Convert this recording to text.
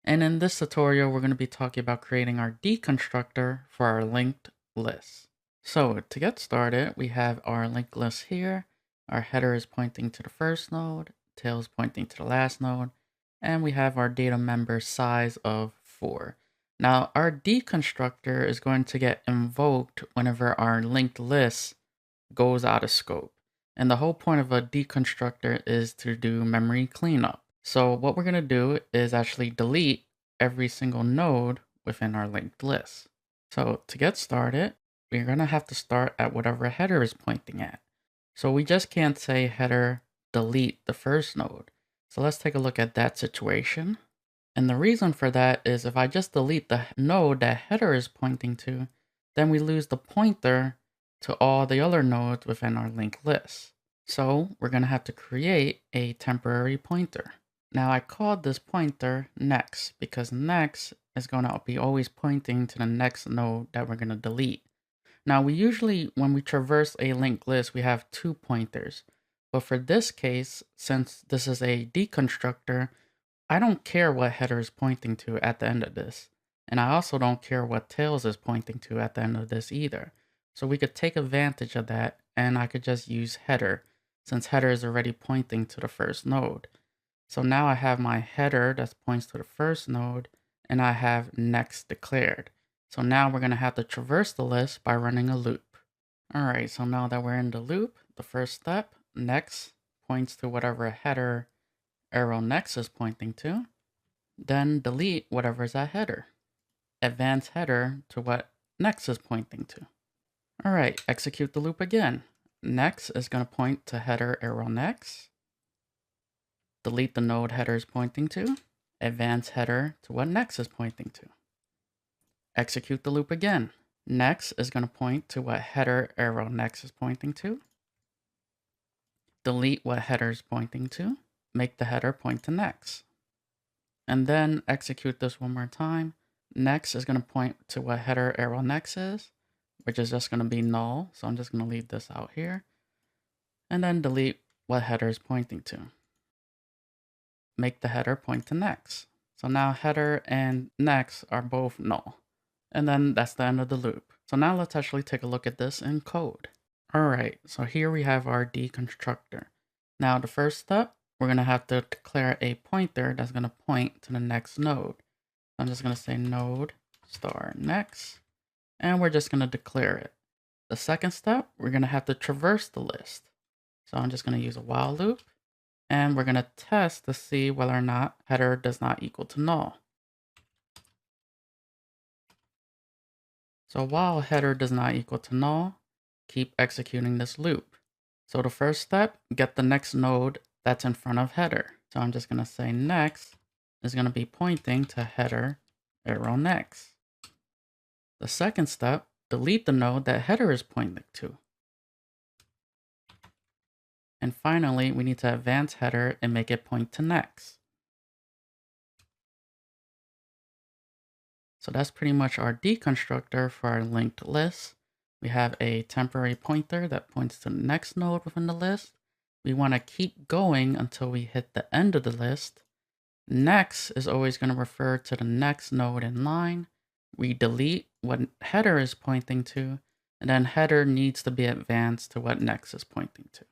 And in this tutorial, we're going to be talking about creating our deconstructor for our linked list. So to get started, we have our linked list here. Our header is pointing to the first node, tail is pointing to the last node, and we have our data member size of 4. Now our deconstructor is going to get invoked whenever our linked list goes out of scope. And the whole point of a deconstructor is to do memory cleanup. So what we're going to do is actually delete every single node within our linked list. So to get started, we're going to have to start at whatever header is pointing at. So we just can't say header delete the first node. So let's take a look at that situation. And the reason for that is if I just delete the node that header is pointing to, then we lose the pointer to all the other nodes within our linked list. So we're going to have to create a temporary pointer. Now I called this pointer next because next is going to be always pointing to the next node that we're going to delete. Now we usually, when we traverse a linked list, we have 2 pointers. But for this case, since this is a deconstructor, I don't care what header is pointing to at the end of this. And I also don't care what tails is pointing to at the end of this either. So we could take advantage of that, and I could just use header since header is already pointing to the first node. So now I have my header that points to the first node, and I have next declared. So now we're going to have to traverse the list by running a loop. Alright, so now that we're in the loop, the first step, next, points to whatever header arrow next is pointing to. Then delete whatever is at header. Advance header to what next is pointing to. Alright, execute the loop again. Next is going to point to header arrow next. Delete the node header is pointing to. Advance header to what next is pointing to. Execute the loop again. Next is going to point to what header arrow next is pointing to. Delete what header is pointing to. Make the header point to next. And then execute this one more time. Next is going to point to what header arrow next is, which is just going to be null. So I'm just going to leave this out here. And then delete what header is pointing to. Make the header point to next. So now header and next are both null. And then that's the end of the loop. So now let's actually take a look at this in code. Alright, so here we have our deconstructor. Now the first step, we're going to have to declare a pointer that's going to point to the next node. So I'm just going to say node star next, and we're just going to declare it. The second step, we're going to have to traverse the list. So I'm just going to use a while loop, and we're going to test to see whether or not header does not equal to null. So while header does not equal to null, keep executing this loop. So the first step, get the next node that's in front of header. So I'm just going to say next is going to be pointing to header arrow next. The second step, delete the node that header is pointing to. And finally, we need to advance header and make it point to next. So that's pretty much our deconstructor for our linked list. We have a temporary pointer that points to the next node within the list. We want to keep going until we hit the end of the list. Next is always going to refer to the next node in line. We delete what header is pointing to, and then header needs to be advanced to what next is pointing to.